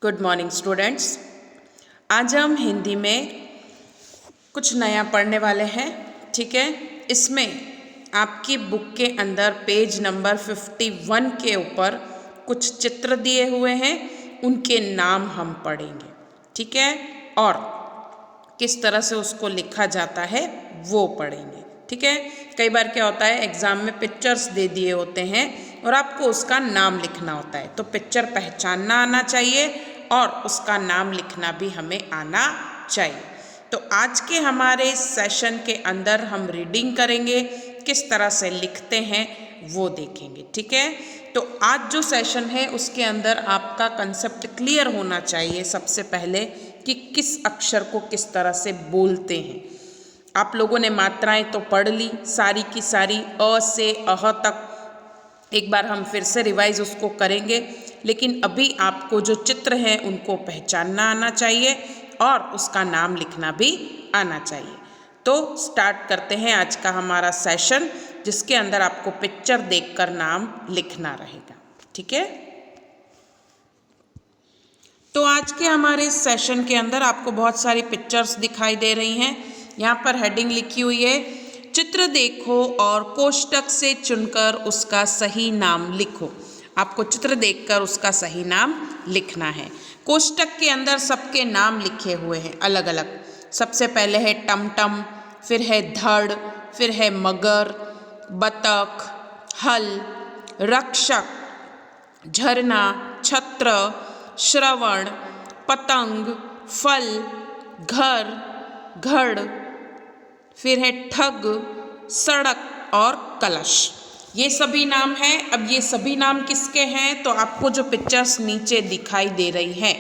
Good morning students. आज हम हिंदी में कुछ नया पढ़ने वाले हैं। ठीक है, इसमें आपकी बुक के अंदर पेज नंबर 51 के ऊपर कुछ चित्र दिए हुए हैं, उनके नाम हम पढ़ेंगे। ठीक है, और किस तरह से उसको लिखा जाता है वो पढ़ेंगे। ठीक है, कई बार क्या होता है, एग्ज़ाम में पिक्चर्स दे दिए होते हैं और आपको उसका नाम लिखना होता है, तो पिक्चर पहचानना आना चाहिए और उसका नाम लिखना भी हमें आना चाहिए। तो आज के हमारे सेशन के अंदर हम रीडिंग करेंगे, किस तरह से लिखते हैं वो देखेंगे। ठीक है, तो आज जो सेशन है उसके अंदर आपका कंसेप्ट क्लियर होना चाहिए सबसे पहले कि किस अक्षर को किस तरह से बोलते हैं। आप लोगों ने मात्राएं तो पढ़ ली सारी की सारी, अ से अह तक। एक बार हम फिर से रिवाइज उसको करेंगे, लेकिन अभी आपको जो चित्र हैं उनको पहचानना आना चाहिए और उसका नाम लिखना भी आना चाहिए। तो स्टार्ट करते हैं आज का हमारा सेशन, जिसके अंदर आपको पिक्चर देखकर नाम लिखना रहेगा। ठीक है, तो आज के हमारे सेशन के अंदर आपको बहुत सारी पिक्चर्स दिखाई दे रही हैं। यहाँ पर हेडिंग लिखी हुई है, चित्र देखो और कोष्टक से चुनकर उसका सही नाम लिखो। आपको चित्र देखकर उसका सही नाम लिखना है। कोष्टक के अंदर सबके नाम लिखे हुए हैं अलग अलग। सबसे पहले है टमटम, फिर है धड़, फिर है मगर, बतख, हल, रक्षक, झरना, छत्र, श्रवण, पतंग, फल, घर, घड़, फिर है ठग, सड़क और कलश। ये सभी नाम हैं। अब ये सभी नाम किसके हैं, तो आपको जो पिक्चर्स नीचे दिखाई दे रही हैं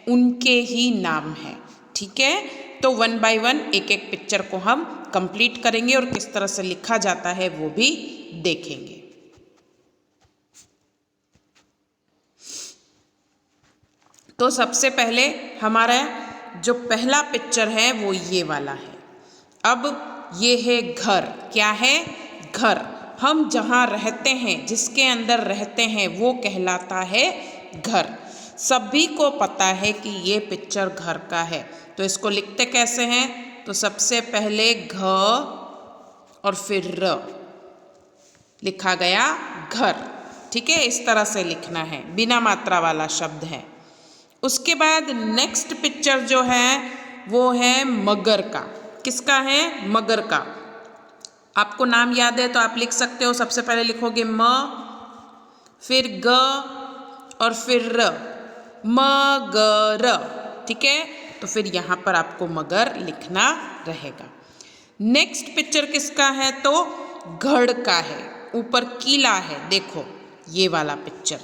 उनके ही नाम हैं। ठीक है, तो 1 बाय 1 एक एक पिक्चर को हम कंप्लीट करेंगे और किस तरह से लिखा जाता है वो भी देखेंगे। तो सबसे पहले हमारा जो पहला पिक्चर है वो ये वाला है। अब ये है घर। क्या है? घर। हम जहाँ रहते हैं, जिसके अंदर रहते हैं, वो कहलाता है घर। सभी को पता है कि ये पिक्चर घर का है। तो इसको लिखते कैसे हैं, तो सबसे पहले घ और फिर र लिखा गया घर। ठीक है, इस तरह से लिखना है, बिना मात्रा वाला शब्द है। उसके बाद नेक्स्ट पिक्चर जो है वो है मगर का। किसका है? मगर का। आपको नाम याद है तो आप लिख सकते हो। सबसे पहले लिखोगे म, फिर ग और फिर र, मगर। ठीक है, तो फिर यहाँ पर आपको मगर लिखना रहेगा। नेक्स्ट पिक्चर किसका है, तो घड़ का है। ऊपर कीला है, देखो ये वाला पिक्चर।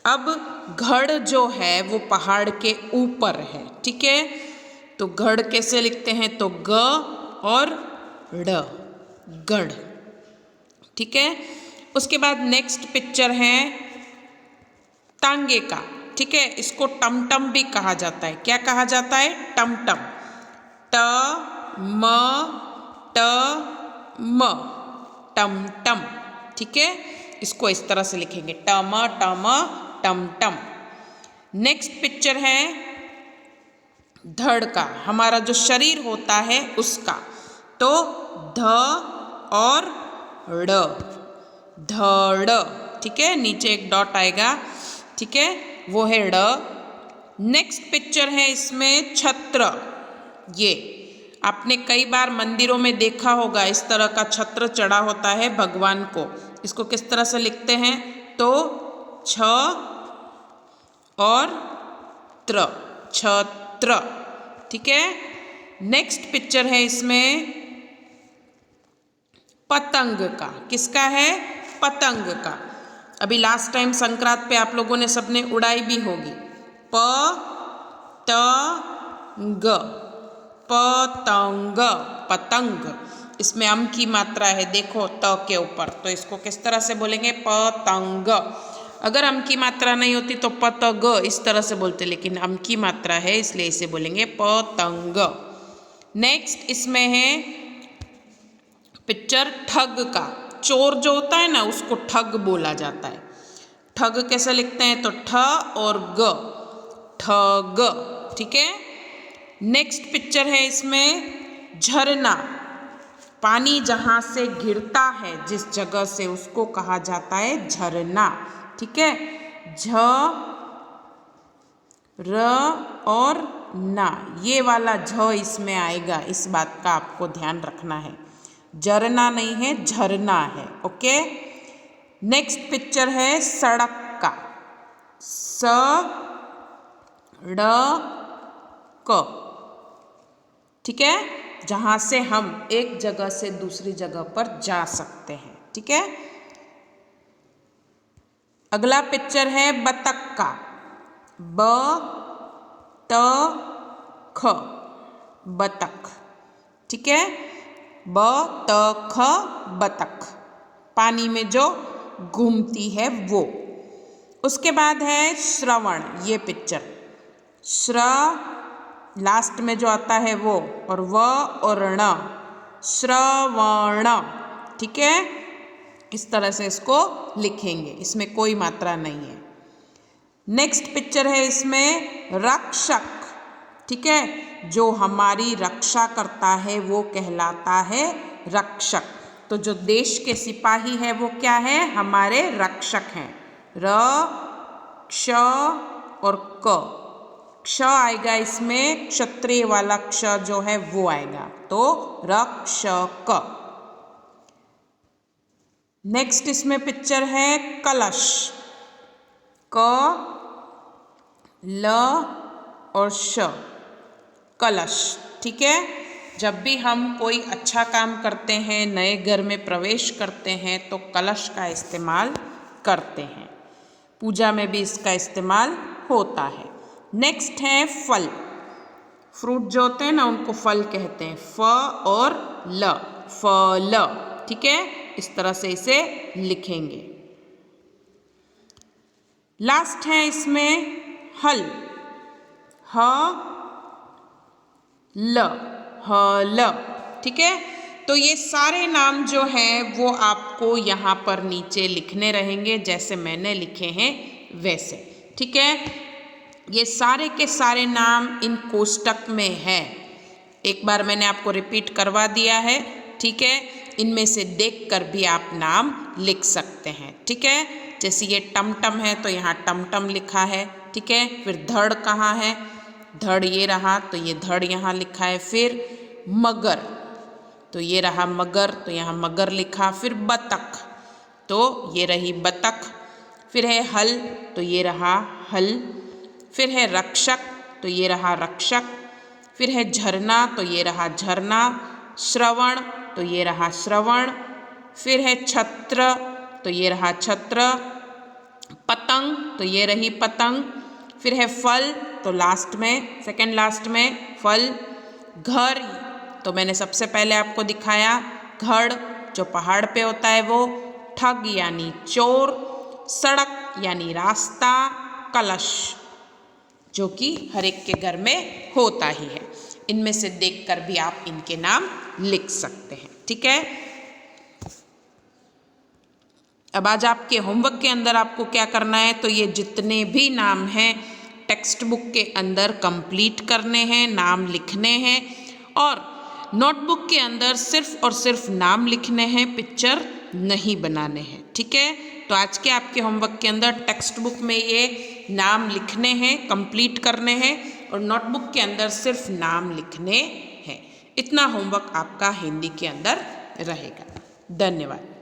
अब घड़ जो है वो पहाड़ के ऊपर है। ठीक है, तो घड़ कैसे लिखते हैं, तो ग और ड़, गढ़। ठीक है, उसके बाद नेक्स्ट पिक्चर है टांगे का। ठीक है, इसको टमटम भी कहा जाता है। क्या कहा जाता है? टमटम। ट म ट म, टमटम। ठीक है, इसको इस तरह से लिखेंगे, टम टम टमटम। नेक्स्ट पिक्चर है धड़ का, हमारा जो शरीर होता है उसका। तो ध और ड़, धड़। ठीक है, नीचे एक डॉट आएगा। ठीक है, वो है ड़। नेक्स्ट पिक्चर है इसमें छत्र। ये आपने कई बार मंदिरों में देखा होगा, इस तरह का छत्र चढ़ा होता है भगवान को। इसको किस तरह से लिखते हैं, तो छ और त्र, छत्र। ठीक है, नेक्स्ट पिक्चर है इसमें पतंग का। किसका है? पतंग का। अभी लास्ट टाइम संक्रांत पे आप लोगों ने सबने उड़ाई भी होगी। प त ग, पतंग, पतंग। इसमें अम की मात्रा है, देखो त के ऊपर, तो इसको किस तरह से बोलेंगे? पतंग। अगर अम की मात्रा नहीं होती तो पतंग इस तरह से बोलते, लेकिन अम की मात्रा है इसलिए इसे बोलेंगे पतंग। नेक्स्ट इसमें है पिक्चर ठग का। चोर जो होता है ना, उसको ठग बोला जाता है। ठग कैसे लिखते हैं, तो ठ और ग, ठग। ठीक है। नेक्स्ट पिक्चर है इसमें झरना। पानी जहाँ से गिरता है जिस जगह से, उसको कहा जाता है झरना। ठीक है। झ र और ना, ये वाला झ इसमें आएगा, इस बात का आपको ध्यान रखना है। झरना नहीं है, झरना है। ओके। नेक्स्ट पिक्चर है सड़क का। स ड़ क। ठीक है। जहाँ से हम एक जगह से दूसरी जगह पर जा सकते हैं। ठीक है। अगला पिक्चर है बतख का। ब त ख, बतख। ठीक है। ब त ख, बतख, पानी में जो घूमती है वो। उसके बाद है श्रवण, ये पिक्चर। श्र लास्ट में जो आता है वो, और व और ण, श्रवण। ठीक है। इस तरह से इसको लिखेंगे, इसमें कोई मात्रा नहीं है। नेक्स्ट पिक्चर है इसमें रक्षक। ठीक है। जो हमारी रक्षा करता है वो कहलाता है रक्षक। तो जो देश के सिपाही है वो क्या है, हमारे रक्षक हैं। र क्ष और क, क्ष आएगा इसमें, क्षत्रिय वाला क्ष जो है वो आएगा, तो रक्षक। नेक्स्ट इसमें पिक्चर है कलश। क ल और श, कलश। ठीक है। जब भी हम कोई अच्छा काम करते हैं, नए घर में प्रवेश करते हैं, तो कलश का इस्तेमाल करते हैं। पूजा में भी इसका इस्तेमाल होता है। नेक्स्ट है फल। फ्रूट जो होते हैं ना, उनको फल कहते हैं। फ और ल, फल। ठीक है। इस तरह से इसे लिखेंगे। लास्ट है इसमें हल। ह ल, हल। ठीक है। तो ये सारे नाम जो हैं वो आपको यहाँ पर नीचे लिखने रहेंगे, जैसे मैंने लिखे हैं वैसे। ठीक है। ये सारे के सारे नाम इन कोष्टक में है। एक बार मैंने आपको रिपीट करवा दिया है। ठीक है। इनमें से देखकर भी आप नाम लिख सकते हैं। ठीक है। जैसे ये टमटम है तो यहाँ टमटम लिखा है। ठीक है। फिर धड़ कहाँ है, धड़ ये रहा, तो ये धड़ यहाँ लिखा है। फिर मगर, तो ये रहा मगर, तो यहाँ मगर लिखा। फिर बतख, तो ये रही बतख। फिर है हल, तो ये रहा हल। फिर है रक्षक, तो ये रहा रक्षक। फिर है झरना, तो ये रहा झरना। श्रवण, तो ये रहा श्रवण। फिर है छत्र, तो ये रहा छत्र। पतंग, तो ये रही पतंग। फिर है फल, तो लास्ट में, सेकंड लास्ट में फल। घर, तो मैंने सबसे पहले आपको दिखाया घड़, जो पहाड़ पे होता है वो। ठग यानी चोर। सड़क यानी रास्ता। कलश, जो कि हर एक के घर में होता ही है। इनमें से देखकर भी आप इनके नाम लिख सकते हैं। ठीक है। अब आज आपके होमवर्क के अंदर आपको क्या करना है, तो ये जितने भी नाम हैं टेक्स्ट बुक के अंदर कंप्लीट करने हैं, नाम लिखने हैं, और नोटबुक के अंदर सिर्फ और सिर्फ नाम लिखने हैं, पिक्चर नहीं बनाने हैं। ठीक है। तो आज के आपके होमवर्क के अंदर टेक्स्ट बुक में ये नाम लिखने हैं, कंप्लीट करने हैं, और नोटबुक के अंदर सिर्फ नाम लिखने हैं। इतना होमवर्क आपका हिंदी के अंदर रहेगा। धन्यवाद।